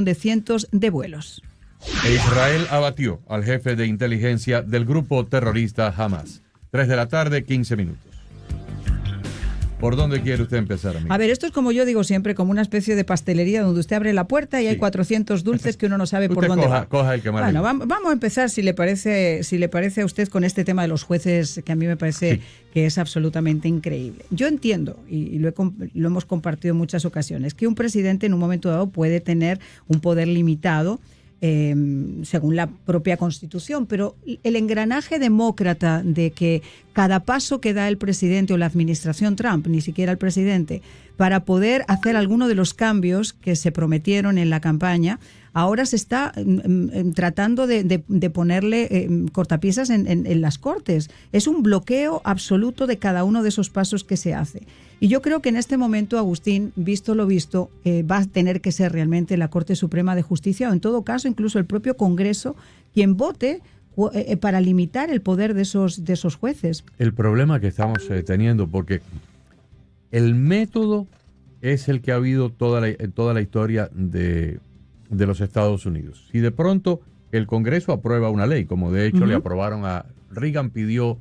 de cientos de vuelos. Israel abatió al jefe de inteligencia del grupo terrorista Hamas. 3 de la tarde, 15 minutos. ¿Por dónde quiere usted empezar, amigo? A ver, esto es como yo digo siempre, como una especie de pastelería donde usted abre la puerta y hay 400 dulces que uno no sabe por dónde va. Coja el que más. Bueno, vamos a empezar, si le parece a usted, con este tema de los jueces, que a mí me parece que es absolutamente increíble. Yo entiendo, y lo hemos compartido en muchas ocasiones, que un presidente en un momento dado puede tener un poder limitado, según la propia Constitución, pero el engranaje demócrata de que cada paso que da el presidente o la administración Trump, ni siquiera el presidente, para poder hacer alguno de los cambios que se prometieron en la campaña, ahora se está tratando de ponerle cortapisas en las Cortes. Es un bloqueo absoluto de cada uno de esos pasos que se hace. Y yo creo que en este momento, Agustín, visto lo visto, va a tener que ser realmente la Corte Suprema de Justicia, o en todo caso incluso el propio Congreso, quien vote para limitar el poder de esos jueces. El problema que estamos teniendo, porque el método es el que ha habido toda la historia de los Estados Unidos. Si de pronto el Congreso aprueba una ley, como de hecho le aprobaron a Reagan, pidió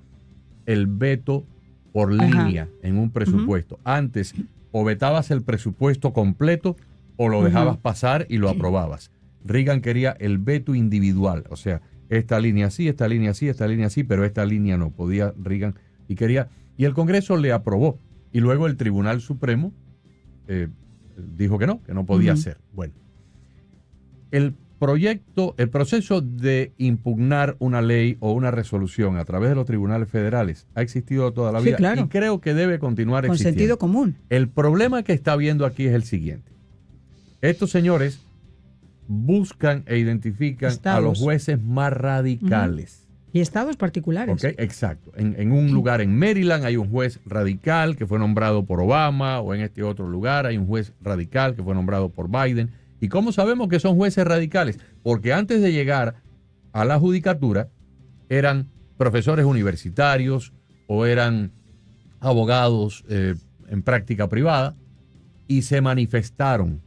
el veto por línea en un presupuesto. Antes o vetabas el presupuesto completo o lo dejabas pasar y lo aprobabas. Reagan quería el veto individual, o sea, esta línea sí, esta línea sí, esta línea sí, pero esta línea no podía Reagan y el Congreso le aprobó. Y luego el Tribunal Supremo dijo que no podía ser. Bueno, el proceso de impugnar una ley o una resolución a través de los tribunales federales ha existido toda la vida, claro. Y creo que debe continuar con existiendo. Sentido común. El problema que está viendo aquí es el siguiente. Estos señores buscan e identifican a los jueces más radicales. Y estados particulares. Okay, exacto. En un lugar en Maryland hay un juez radical que fue nombrado por Obama, o en este otro lugar hay un juez radical que fue nombrado por Biden. ¿Y cómo sabemos que son jueces radicales? Porque antes de llegar a la judicatura eran profesores universitarios o eran abogados en práctica privada y se manifestaron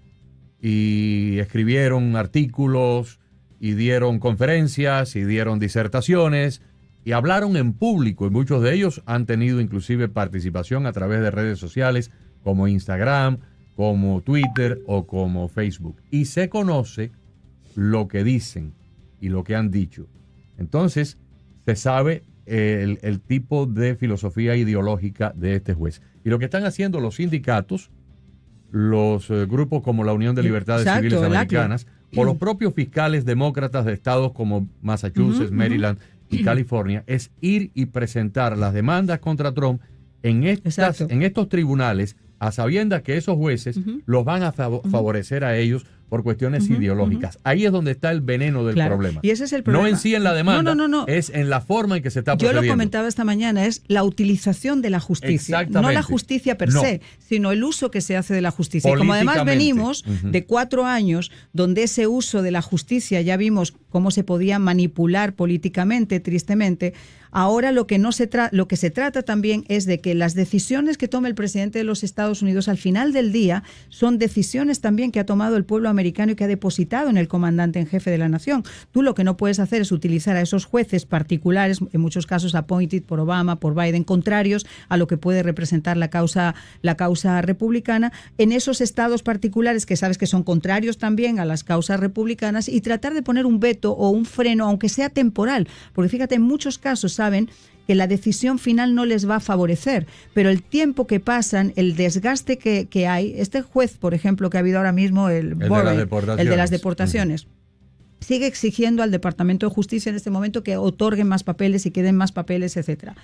y escribieron artículos y dieron conferencias y dieron disertaciones y hablaron en público, y muchos de ellos han tenido inclusive participación a través de redes sociales como Instagram, como Twitter o como Facebook. Y se conoce lo que dicen y lo que han dicho. Entonces, se sabe el tipo de filosofía ideológica de este juez. Y lo que están haciendo los sindicatos, los grupos como la Unión de Libertades Civiles Americanas, o los propios fiscales demócratas de estados como Massachusetts, Maryland y California, es ir y presentar las demandas contra Trump en estos tribunales, a sabiendas que esos jueces los van a favorecer a ellos por cuestiones ideológicas. Ahí es donde está el veneno del problema. Y ese es el problema. No en sí en la demanda, no. es en la forma en que se está procediendo. Yo lo comentaba esta mañana, es la utilización de la justicia. No la justicia per se, sino el uso que se hace de la justicia. Y como además venimos de 4 años donde ese uso de la justicia ya vimos cómo se podía manipular políticamente, tristemente, ahora lo que se trata también es de que las decisiones que tome el presidente de los Estados Unidos al final del día son decisiones también que ha tomado el pueblo americano y que ha depositado en el comandante en jefe de la nación. Tú lo que no puedes hacer es utilizar a esos jueces particulares, en muchos casos appointed por Obama, por Biden, contrarios a lo que puede representar la causa republicana, en esos estados particulares que sabes que son contrarios también a las causas republicanas, y tratar de poner un veto o un freno, aunque sea temporal, porque fíjate, en muchos casos saben que la decisión final no les va a favorecer, pero el tiempo que pasan, el desgaste que hay, este juez, por ejemplo, que ha habido ahora mismo, el de las deportaciones, sigue exigiendo al Departamento de Justicia en este momento que otorguen más papeles y que den más papeles, etcétera.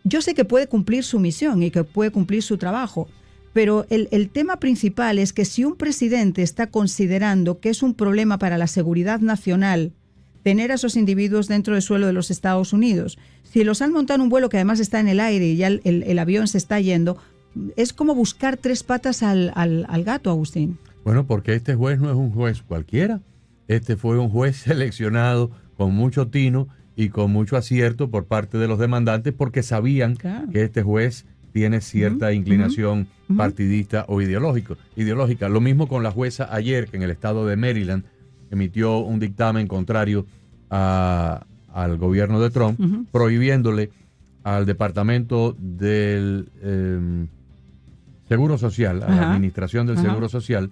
Yo sé que puede cumplir su misión y que puede cumplir su trabajo, pero el tema principal es que si un presidente está considerando que es un problema para la seguridad nacional tener a esos individuos dentro del suelo de los Estados Unidos, si los han montado en un vuelo que además está en el aire y ya el avión se está yendo, es como buscar 3 patas al gato, Agustín. Bueno, porque este juez no es un juez cualquiera. Este fue un juez seleccionado con mucho tino y con mucho acierto por parte de los demandantes, porque sabían que este juez tiene cierta inclinación partidista o ideológica. Lo mismo con la jueza ayer, que en el estado de Maryland emitió un dictamen contrario al gobierno de Trump, prohibiéndole al Departamento del Seguro Social, a la Administración del Seguro Social,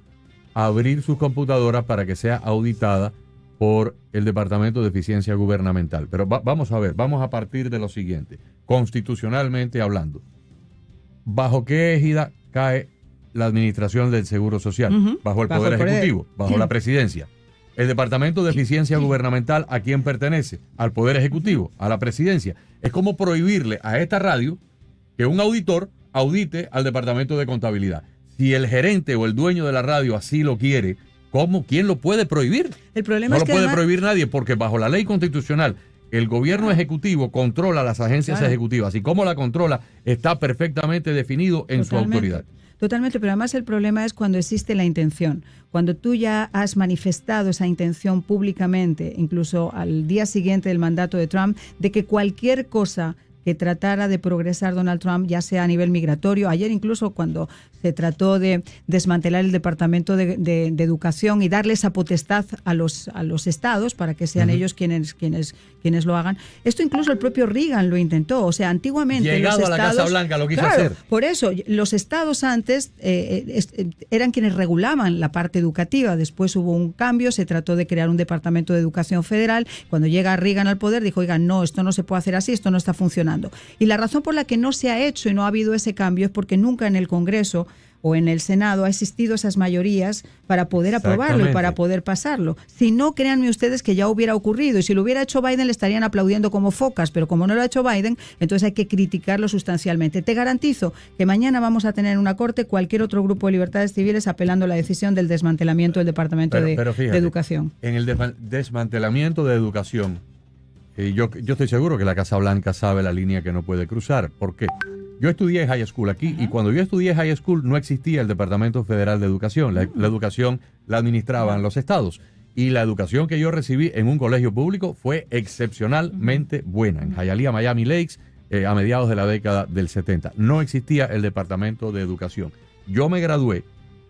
abrir sus computadoras para que sea auditada por el Departamento de Eficiencia Gubernamental. Pero vamos a ver, vamos a partir de lo siguiente. Constitucionalmente hablando, ¿bajo qué égida cae la Administración del Seguro Social? Bajo el Poder Ejecutivo, bajo la Presidencia. El Departamento de Eficiencia Gubernamental, ¿a quién pertenece? Al Poder Ejecutivo, a la Presidencia. Es como prohibirle a esta radio que un auditor audite al Departamento de Contabilidad. Si el gerente o el dueño de la radio así lo quiere, ¿quién lo puede prohibir? El problema no es que lo puede prohibir nadie, porque bajo la ley constitucional el gobierno ejecutivo controla las agencias ejecutivas, y cómo la controla está perfectamente definido en su autoridad. Totalmente, pero además el problema es cuando existe la intención. Cuando tú ya has manifestado esa intención públicamente, incluso al día siguiente del mandato de Trump, de que cualquier cosa que tratara de progresar Donald Trump, ya sea a nivel migratorio. Ayer incluso cuando se trató de desmantelar el Departamento de Educación y darle esa potestad a los estados para que sean ellos quienes lo hagan. Esto incluso el propio Reagan lo intentó. O sea, antiguamente llegado los estados, a la Casa Blanca lo quiso hacer. Por eso, los estados antes eran quienes regulaban la parte educativa. Después hubo un cambio, se trató de crear un Departamento de Educación Federal. Cuando llega Reagan al poder, dijo, oigan, no, esto no se puede hacer así, esto no está funcionando. Y la razón por la que no se ha hecho y no ha habido ese cambio es porque nunca en el Congreso o en el Senado ha existido esas mayorías para poder aprobarlo y para poder pasarlo. Si no, créanme ustedes que ya hubiera ocurrido, y si lo hubiera hecho Biden le estarían aplaudiendo como focas, pero como no lo ha hecho Biden, entonces hay que criticarlo sustancialmente. Te garantizo que mañana vamos a tener en una corte cualquier otro grupo de libertades civiles apelando a la decisión del desmantelamiento del Departamento de Educación. En el desmantelamiento de educación, yo estoy seguro que la Casa Blanca sabe la línea que no puede cruzar. ¿Por qué? Yo estudié high school aquí, y cuando yo estudié high school no existía el Departamento Federal de Educación. La educación la administraban los estados. Y la educación que yo recibí en un colegio público fue excepcionalmente buena. En Hialeah, Miami Lakes, a mediados de la década del 70. No existía el Departamento de Educación. Yo me gradué,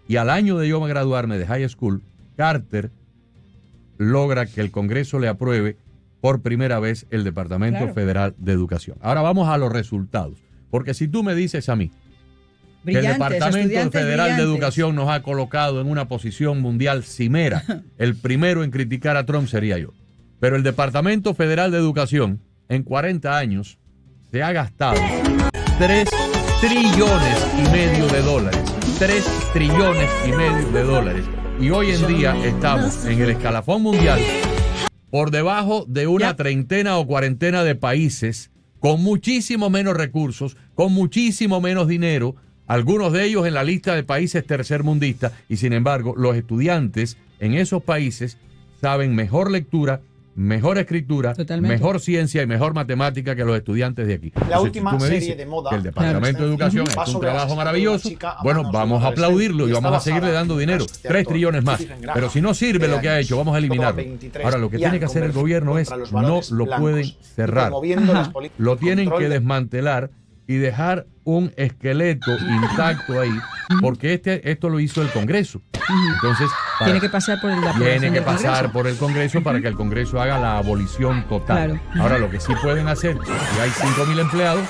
y al año de yo graduarme de high school, Carter logra que el Congreso le apruebe por primera vez el Departamento Federal de Educación. Ahora vamos a los resultados. Porque si tú me dices a mí que el Departamento Federal de Educación nos ha colocado en una posición mundial cimera, el primero en criticar a Trump sería yo. Pero el Departamento Federal de Educación en 40 años se ha gastado $3,5 trillones de dólares. 3 trillones y medio de dólares. Y hoy en día estamos en el escalafón mundial por debajo de una treintena o cuarentena de países con muchísimo menos recursos, con muchísimo menos dinero, algunos de ellos en la lista de países tercermundistas, y sin embargo los estudiantes en esos países saben mejor lectura, mejor escritura, mejor ciencia y mejor matemática que los estudiantes de aquí. La última serie de moda, que el Departamento de Educación ha hecho un trabajo maravilloso, bueno, vamos a aplaudirlo y vamos a seguirle dando dinero, 3 trillones más. Pero si no sirve lo que ha hecho, vamos a eliminarlo. Ahora, lo que tiene que hacer el gobierno es, no lo pueden cerrar, lo tienen que desmantelar y dejar un esqueleto intacto ahí, porque esto lo hizo el Congreso. Entonces, tiene que pasar por el Congreso para que el Congreso haga la abolición total. Ahora, lo que sí pueden hacer, si hay 5,000 empleados,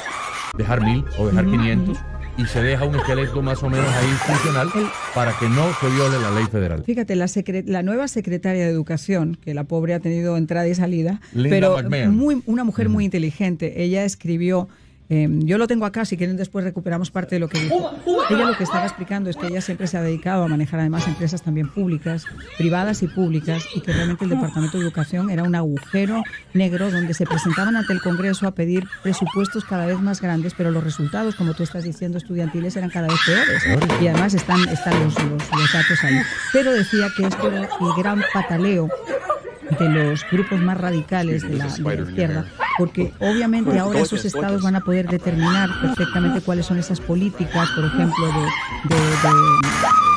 dejar 1,000 o dejar 500, y se deja un esqueleto más o menos ahí funcional para que no se viole la ley federal. Fíjate, la nueva secretaria de Educación, que la pobre ha tenido entrada y salida, Linda pero una mujer muy inteligente. Ella escribió, yo lo tengo acá, si quieren después recuperamos parte de lo que dijo. Ella lo que estaba explicando es que ella siempre se ha dedicado a manejar además empresas también públicas, privadas y públicas, y que realmente el Departamento de Educación era un agujero negro donde se presentaban ante el Congreso a pedir presupuestos cada vez más grandes, pero los resultados, como tú estás diciendo, estudiantiles eran cada vez peores. Y además están los datos ahí. Pero decía que esto era el gran pataleo de los grupos más radicales de la izquierda, porque obviamente ahora esos estados van a poder determinar perfectamente cuáles son esas políticas, por ejemplo,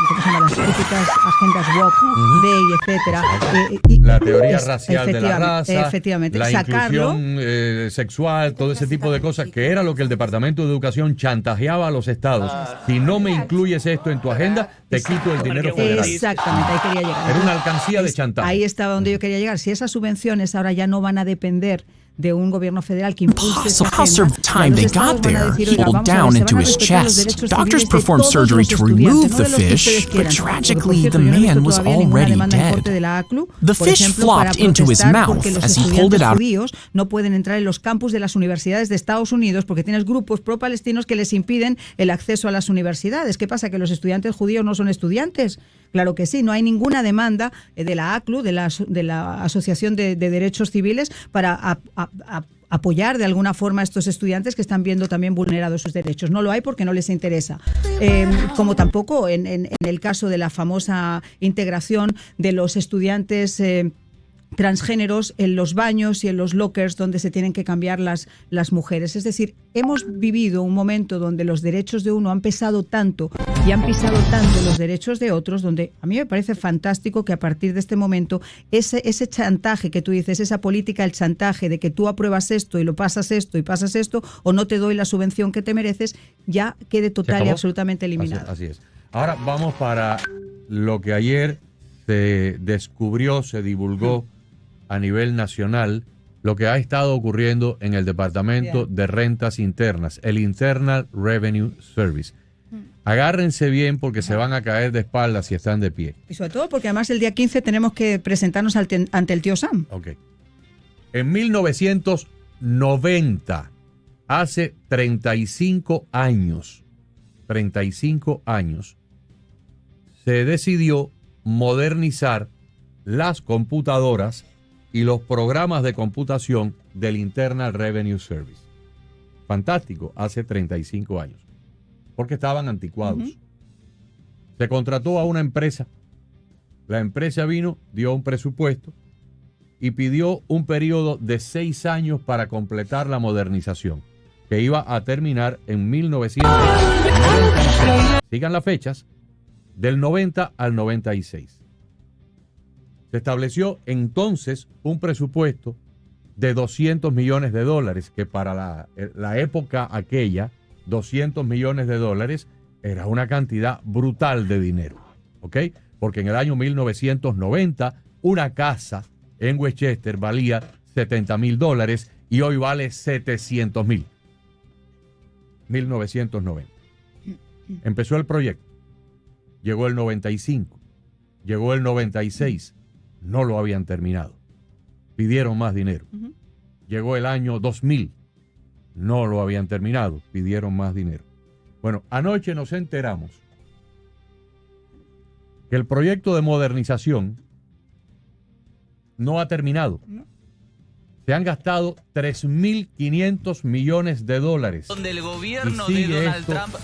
¿cómo se llama? Las típicas agendas woke, day, etcétera. La teoría racial de la raza, efectivamente, la inclusión sexual, todo ese tipo de cosas, que era lo que el Departamento de Educación chantajeaba a los estados. Si no me incluyes esto en tu agenda, te quito el dinero federal. Exactamente, ahí quería llegar. Era una alcancía de chantaje. Ahí estaba donde yo quería llegar. Si esas subvenciones ahora ya no van a depender de un gobierno federal que impulse esa agenda, time they got there, he pulled down into his chest. Doctors performed surgery to remove the fish, but tragically the man was already dead. The fish flopped into his mouth as he pulled it out. No pueden entrar en los campus de las universidades de Estados Unidos porque tienes grupos pro-palestinos que les impiden el acceso a las universidades. ¿Qué pasa? ¿Que los estudiantes judíos no son estudiantes? Claro que sí, no hay ninguna demanda de la ACLU, de la Asociación de Derechos Civiles, para apoyar de alguna forma a estos estudiantes que están viendo también vulnerados sus derechos. No lo hay porque no les interesa. Como tampoco en el caso de la famosa integración de los estudiantes transgéneros en los baños y en los lockers donde se tienen que cambiar las mujeres. Es decir, hemos vivido un momento donde los derechos de uno han pesado tanto y han pisado tanto los derechos de otros, donde a mí me parece fantástico que a partir de este momento ese chantaje que tú dices, esa política del chantaje de que tú apruebas esto y lo pasas esto y pasas esto o no te doy la subvención que te mereces, ya quede total y absolutamente eliminado. Así es. Ahora vamos para lo que ayer se descubrió, se divulgó a nivel nacional, lo que ha estado ocurriendo en el Departamento de Rentas Internas, el Internal Revenue Service. Agárrense bien porque se van a caer de espaldas si están de pie. Y sobre todo porque además el día 15 tenemos que presentarnos ante el tío Sam. Ok. En 1990, hace 35 años, se decidió modernizar las computadoras y los programas de computación del Internal Revenue Service. Fantástico, hace 35 años. Porque estaban anticuados. Se contrató a una empresa. La empresa vino, dio un presupuesto y pidió un periodo de 6 años para completar la modernización, que iba a terminar en 1996. Sigan las fechas, del 90 al 96. Se estableció entonces un presupuesto de $200 millones, que para la época aquella, $200 millones era una cantidad brutal de dinero, ¿ok? Porque en el año 1990 una casa en Westchester valía $70,000 y hoy vale $700,000. 1990. Empezó el proyecto, llegó el 95, llegó el 96. No lo habían terminado. Pidieron más dinero. Llegó el año 2000. No lo habían terminado. Pidieron más dinero. Bueno, anoche nos enteramos que el proyecto de modernización no ha terminado. Se han gastado $3.500 millones. Donde el gobierno de Donald Trump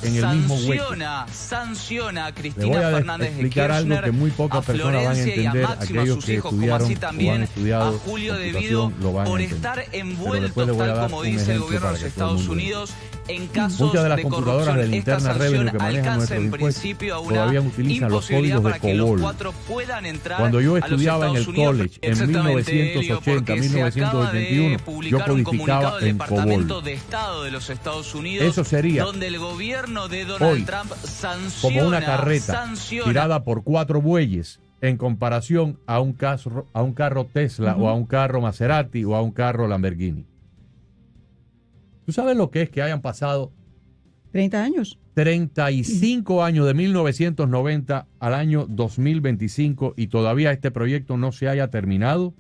sanciona a Cristina Fernández de Kirchner, algo que muy pocas personas van a entender, aquellos que estudiaron o han estudiado a Julio De Vido por estar envueltos, tal como dice el gobierno de los Estados Unidos, en casos de corrupción. Estas sanciones alcanzan en principio a una imposibilidad para que los cuatro puedan entrar. Cuando yo estudiaba en el college en 1980, 1981, yo codificaba en COBOL. De Estado de los Estados Unidos, eso sería donde el gobierno de Donald hoy, Trump como una carreta tirada por 4 bueyes en comparación a un carro Tesla o a un carro Maserati o a un carro Lamborghini. ¿Tú sabes lo que es que hayan pasado 30 años? 35 años, de 1990 al año 2025, y todavía este proyecto no se haya terminado.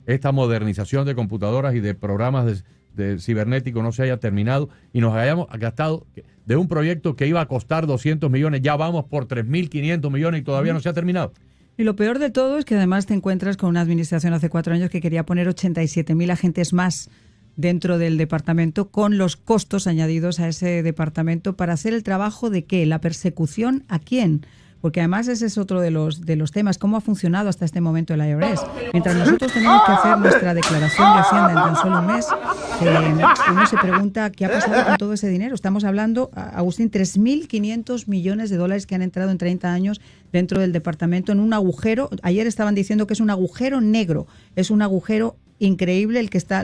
Esta modernización de computadoras y de programas de cibernéticos no se haya terminado y nos hayamos gastado de un proyecto que iba a costar 200 millones, ya vamos por 3.500 millones y todavía no se ha terminado. Y lo peor de todo es que además te encuentras con una administración hace 4 años que quería poner 87.000 agentes más dentro del departamento, con los costos añadidos a ese departamento para hacer el trabajo de ¿qué? La persecución ¿a quién? porque además ese es otro de los temas, cómo ha funcionado hasta este momento el IRS. Mientras nosotros tenemos que hacer nuestra declaración de Hacienda en tan solo un mes, uno se pregunta qué ha pasado con todo ese dinero. Estamos hablando, Agustín, 3.500 millones de dólares que han entrado en 30 años dentro del departamento en un agujero. Ayer estaban diciendo que es un agujero negro, es un agujero increíble el que estaba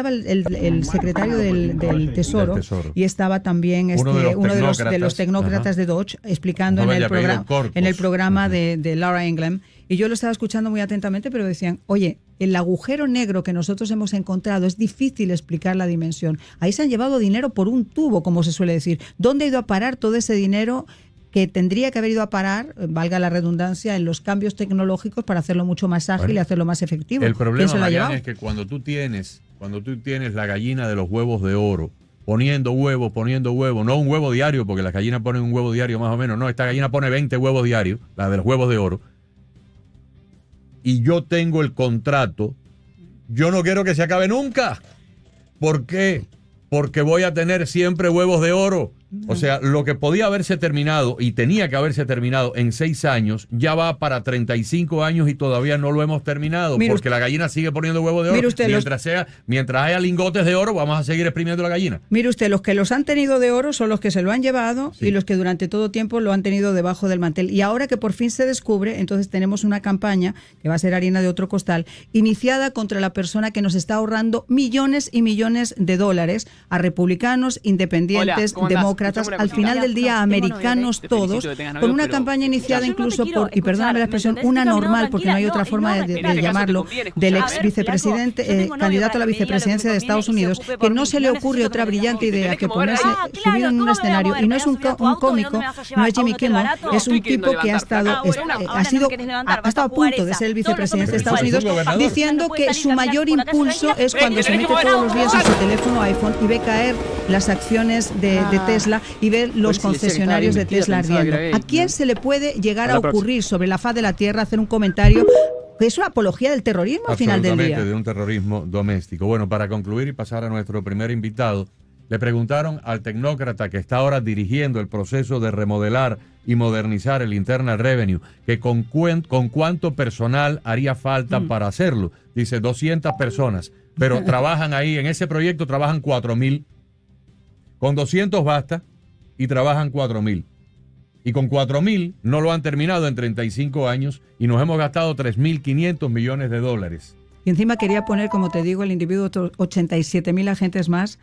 el secretario del Tesoro y estaba también uno de los tecnócratas de Dodge explicando en el programa de Laura Ingraham, y yo lo estaba escuchando muy atentamente, pero decían, oye, el agujero negro que nosotros hemos encontrado es difícil explicar la dimensión. Ahí se han llevado dinero por un tubo, como se suele decir. ¿Dónde ha ido a parar todo ese dinero que tendría que haber ido a parar, valga la redundancia, en los cambios tecnológicos para hacerlo mucho más ágil y hacerlo más efectivo? El problema, Mariana, es que cuando tú tienes la gallina de los huevos de oro, poniendo huevo, no un huevo diario, porque las gallinas ponen un huevo diario más o menos, no, esta gallina pone 20 huevos diarios, la de los huevos de oro, y yo tengo el contrato, yo no quiero que se acabe nunca. ¿Por qué? Porque voy a tener siempre huevos de oro. O sea, lo que podía haberse terminado y tenía que haberse terminado en 6 años, ya va para 35 años y todavía no lo hemos terminado, porque la gallina sigue poniendo huevos de oro. Mientras haya lingotes de oro, vamos a seguir exprimiendo la gallina. Mire usted, los que los han tenido de oro son los que se lo han llevado, sí, y los que durante todo tiempo lo han tenido debajo del mantel. Y ahora que por fin se descubre, entonces tenemos una campaña, que va a ser harina de otro costal, iniciada contra la persona que nos está ahorrando millones y millones de dólares a republicanos, independientes, demócratas, al final del día americanos todos, con una campaña iniciada incluso por, y perdóname la expresión, una normal, porque no hay otra forma de llamarlo, del ex vicepresidente, candidato a la vicepresidencia de Estados Unidos, que no se le ocurre otra brillante idea que ponerse subido en un escenario, y no es un cómico, no es Jimmy Kimmel, es un tipo que ha estado a punto de ser el vicepresidente de Estados Unidos, diciendo que su mayor impulso es cuando se mete todos los días en su teléfono iPhone y ve caer las acciones de Tesla y ver los concesionarios de Tesla ardiendo. ¿A quién se le puede llegar a ocurrir sobre la faz de la Tierra hacer un comentario que es una apología del terrorismo al final del día? Absolutamente, de un terrorismo doméstico. Bueno, para concluir y pasar a nuestro primer invitado, le preguntaron al tecnócrata que está ahora dirigiendo el proceso de remodelar y modernizar el Internal Revenue, que con cuánto personal haría falta para hacerlo. Dice 200 personas, pero trabajan ahí, en ese proyecto trabajan 4,000. Con 200 basta y trabajan 4,000. Y con 4,000 no lo han terminado en 35 años y nos hemos gastado 3.500 millones de dólares. Y encima quería poner, como te digo, el individuo 87.000 agentes más,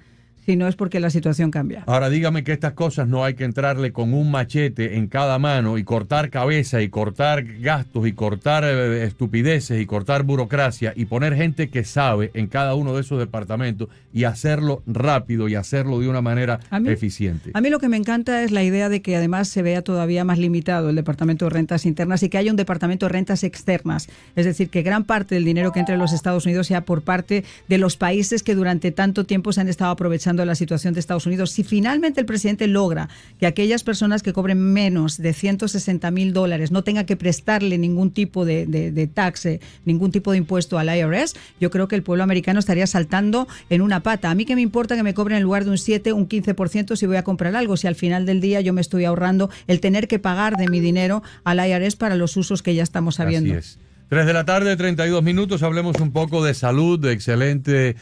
si no es porque la situación cambia. Ahora dígame que estas cosas no hay que entrarle con un machete en cada mano y cortar cabeza y cortar gastos y cortar estupideces y cortar burocracia y poner gente que sabe en cada uno de esos departamentos y hacerlo rápido y hacerlo de una manera eficiente. A mí lo que me encanta es la idea de que además se vea todavía más limitado el departamento de rentas internas y que haya un departamento de rentas externas. Es decir, que gran parte del dinero que entre en los Estados Unidos sea por parte de los países que durante tanto tiempo se han estado aprovechando de la situación de Estados Unidos. Si finalmente el presidente logra que aquellas personas que cobren menos de $160,000 no tengan que prestarle ningún tipo de taxe, ningún tipo de impuesto al IRS, yo creo que el pueblo americano estaría saltando en una pata. A mí qué me importa que me cobren en lugar de un 7, un 15% si voy a comprar algo, si al final del día yo me estoy ahorrando el tener que pagar de mi dinero al IRS para los usos que ya estamos sabiendo. Así es. 3 de la tarde, 32 minutos, hablemos un poco de salud, de excelente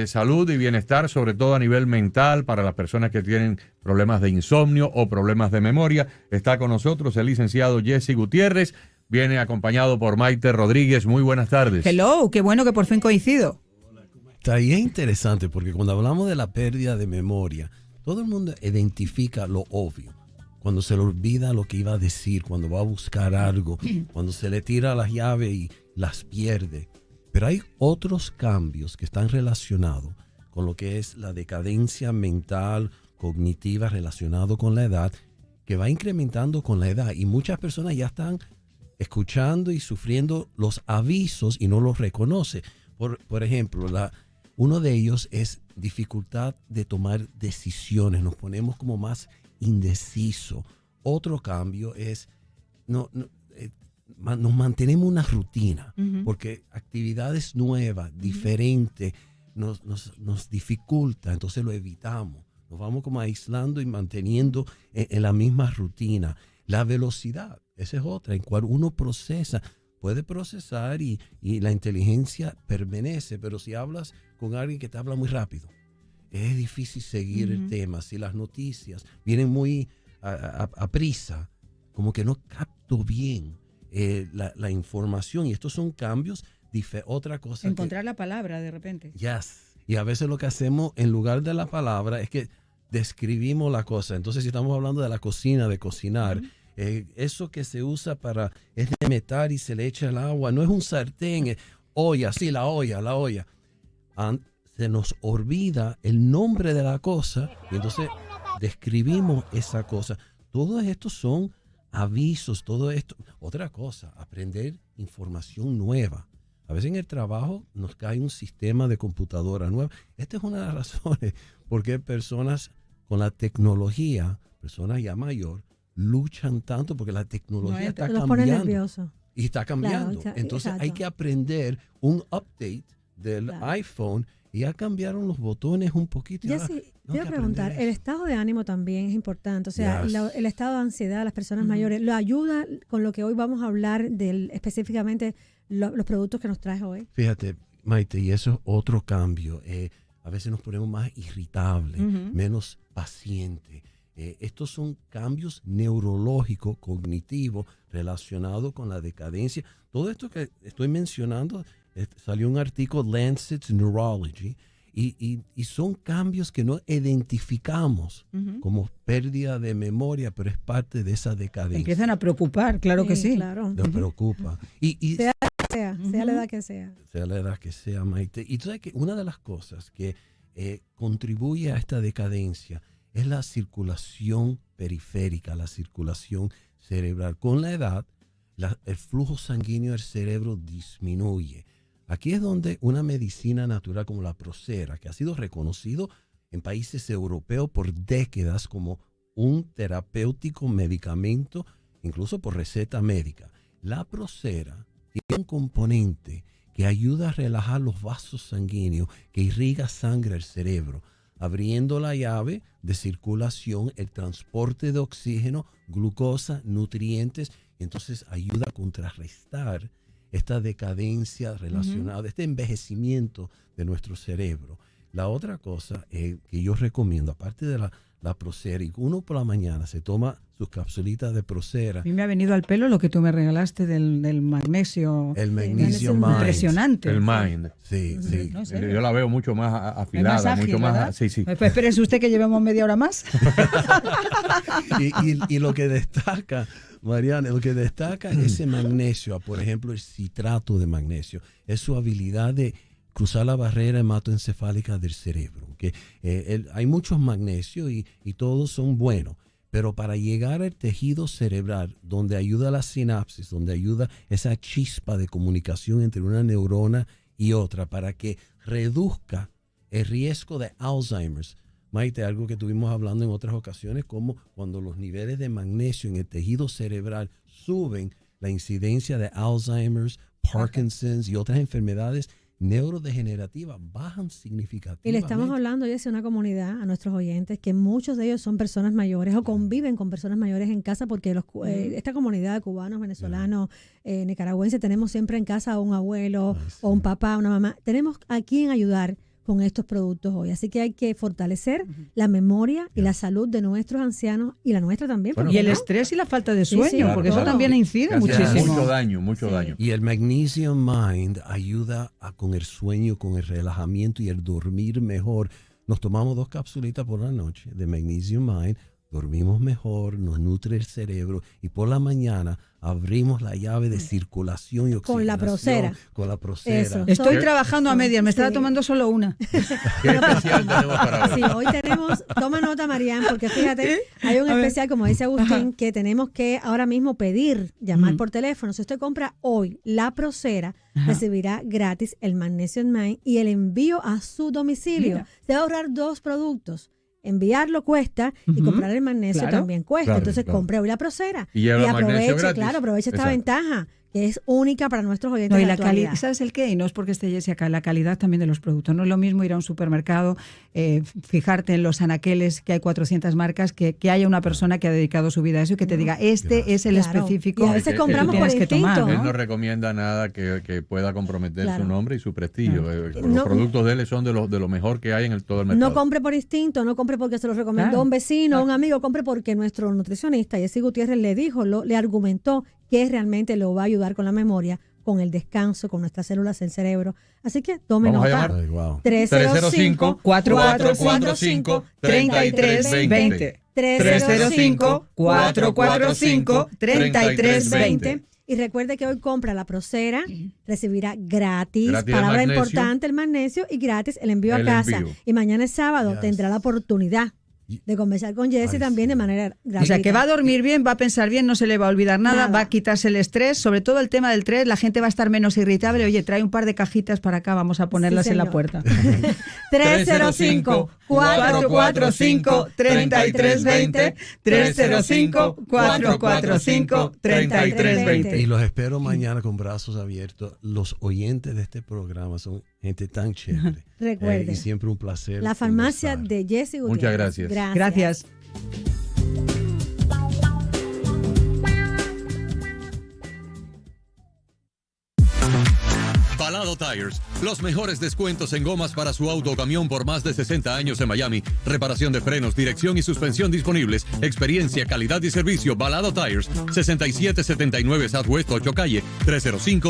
salud y bienestar, sobre todo a nivel mental, para las personas que tienen problemas de insomnio o problemas de memoria. Está con nosotros el licenciado Jesse Gutiérrez, viene acompañado por Maite Rodríguez. Muy buenas tardes. Hello, qué bueno que por fin coincido. Está bien interesante porque cuando hablamos de la pérdida de memoria, todo el mundo identifica lo obvio. Cuando se le olvida lo que iba a decir, cuando va a buscar algo, cuando se le tira las llaves y las pierde. Pero hay otros cambios que están relacionados con lo que es la decadencia mental, cognitiva, relacionado con la edad, que va incrementando con la edad. Y muchas personas ya están escuchando y sufriendo los avisos y no los reconoce. Por ejemplo, uno de ellos es dificultad de tomar decisiones. Nos ponemos como más indeciso. Otro cambio es nos mantenemos una rutina, porque actividades nuevas, diferentes, nos dificulta, entonces lo evitamos. Nos vamos como aislando y manteniendo en la misma rutina. La velocidad, esa es otra, en cual uno puede procesar y la inteligencia permanece, pero si hablas con alguien que te habla muy rápido, es difícil seguir el tema. Si las noticias vienen muy a prisa, como que no capto bien la información, y estos son cambios, otra cosa. Encontrar la palabra de repente. Yes. Y a veces lo que hacemos en lugar de la palabra es que describimos la cosa. Entonces, si estamos hablando de la cocina, de cocinar, eso que se usa es de metal y se le echa el agua, no es un sartén, es olla, sí, la olla. Se nos olvida el nombre de la cosa y entonces describimos esa cosa. Todos estos son avisos, todo esto. Otra cosa, aprender información nueva. A veces en el trabajo nos cae un sistema de computadora nueva. Esta es una de las razones por qué personas con la tecnología, personas ya mayores, luchan tanto porque la tecnología está cambiando. Los pone nervioso. Y está cambiando. Claro, entonces exacto. hay que aprender un update del iPhone y ya cambiaron los botones un poquito. Te iba a preguntar, el estado de ánimo también es importante. O sea, el estado de ansiedad de las personas mayores, ¿lo ayuda con lo que hoy vamos a hablar específicamente los productos que nos traes hoy? Fíjate, Maite, y eso es otro cambio. A veces nos ponemos más irritables, menos pacientes. Estos son cambios neurológicos, cognitivos, relacionados con la decadencia. Todo esto que estoy mencionando, salió un artículo Lancet Neurology, y son cambios que no identificamos como pérdida de memoria, pero es parte de esa decadencia. Empiezan a preocupar, claro que sí. Claro. Nos preocupa. Sea la edad que sea. Sea la edad que sea, Maite. Y tú sabes que una de las cosas que contribuye a esta decadencia es la circulación periférica, la circulación cerebral. Con la edad, el flujo sanguíneo del cerebro disminuye. Aquí es donde una medicina natural como la Procera, que ha sido reconocido en países europeos por décadas como un terapéutico medicamento, incluso por receta médica. La Procera tiene un componente que ayuda a relajar los vasos sanguíneos, que irriga sangre al cerebro, abriendo la llave de circulación, el transporte de oxígeno, glucosa, nutrientes, y entonces ayuda a contrarrestar esta decadencia relacionada, este envejecimiento de nuestro cerebro. La otra cosa que yo recomiendo, aparte de la Procera, y uno por la mañana se toma sus capsulitas de Procera. A mí me ha venido al pelo lo que tú me regalaste del magnesio. El magnesio Mind. Impresionante. El Mind. Sí, sí. No sé. Yo la veo mucho más afilada, más ágil, mucho más. ¿verdad? Sí. Pues espérense usted que llevemos media hora más. y lo que destaca, Mariana, ese magnesio, por ejemplo, el citrato de magnesio, es su habilidad de cruzar la barrera hematoencefálica del cerebro. ¿Okay? Hay muchos magnesios y todos son buenos, pero para llegar al tejido cerebral, donde ayuda la sinapsis, donde ayuda esa chispa de comunicación entre una neurona y otra, para que reduzca el riesgo de Alzheimer's. Maite, algo que estuvimos hablando en otras ocasiones, como cuando los niveles de magnesio en el tejido cerebral suben, la incidencia de Alzheimer's, Parkinson's y otras enfermedades neurodegenerativas bajan significativamente. Y le estamos hablando hoy hacia una comunidad, a nuestros oyentes, que muchos de ellos son personas mayores o conviven con personas mayores en casa, porque esta comunidad de cubanos, venezolanos, nicaragüenses, tenemos siempre en casa a un abuelo o un papá, una mamá. Tenemos a quien ayudar con estos productos hoy. Así que hay que fortalecer la memoria y la salud de nuestros ancianos y la nuestra también. Bueno, y el estrés y la falta de sueño, claro, porque eso también incide muchísimo. Mucho daño. Y el Magnesium Mind ayuda con el sueño, con el relajamiento y el dormir mejor. Nos tomamos 2 capsulitas por la noche de Magnesium Mind, dormimos mejor, nos nutre el cerebro y por la mañana abrimos la llave de circulación y oxigenación. Con la Procera. Eso. Estoy trabajando a medias, me estaba tomando solo una. ¿Qué especial tenemos para hoy? Sí, hoy tenemos, toma nota, Marian, porque fíjate, hay un especial, como dice Agustín, que tenemos que ahora mismo llamar por teléfono. Si usted compra hoy la Procera, recibirá gratis el Magnesium Mind y el envío a su domicilio. Mira. Se va a ahorrar 2 productos. Enviarlo cuesta y comprar el magnesio también cuesta. Entonces compre hoy la Procera y aproveche esta ventaja que es única para nuestros oyentes. No, y la calidad, ¿sabes el qué? Y no es porque esté Jessie acá, la calidad también de los productos. No es lo mismo ir a un supermercado, fijarte en los anaqueles, que hay 400 marcas, que haya una persona que ha dedicado su vida a eso y que te diga, este es el específico. Y a veces compramos por instinto. Tomar, ¿no? Él no recomienda nada que pueda comprometer su nombre y su prestigio. Los productos de él son de lo mejor que hay en todo el mercado. No compre por instinto, no compre porque se lo recomendó un vecino, un amigo, compre porque nuestro nutricionista, Jessie Gutiérrez, le argumentó que realmente lo va a ayudar con la memoria, con el descanso, con nuestras células del cerebro. Así que tome nota. 305-445-3320. 305-445-3320. Y recuerde que hoy compra la Procera, recibirá gratis palabra importante, el magnesio, y gratis el envío a casa. Y mañana es sábado, tendrá la oportunidad de conversar con Jessie también de manera gratuita. O sea, que va a dormir bien, va a pensar bien, no se le va a olvidar nada, va a quitarse el estrés, sobre todo el tema del estrés, la gente va a estar menos irritable. Oye, trae un par de cajitas para acá, vamos a ponerlas en la puerta. 305-445-3320, 305-445-3320. Y los espero mañana con brazos abiertos. Los oyentes de este programa son gente tan chévere. Recuerde. Y siempre un placer. La farmacia de Jessie Gutiérrez. Muchas gracias. Gracias. Balado Tires, los mejores descuentos en gomas para su auto o camión por más de 60 años en Miami. Reparación de frenos, dirección y suspensión disponibles. Experiencia, calidad y servicio. Balado Tires, 6779 Southwest 8 Calle, 305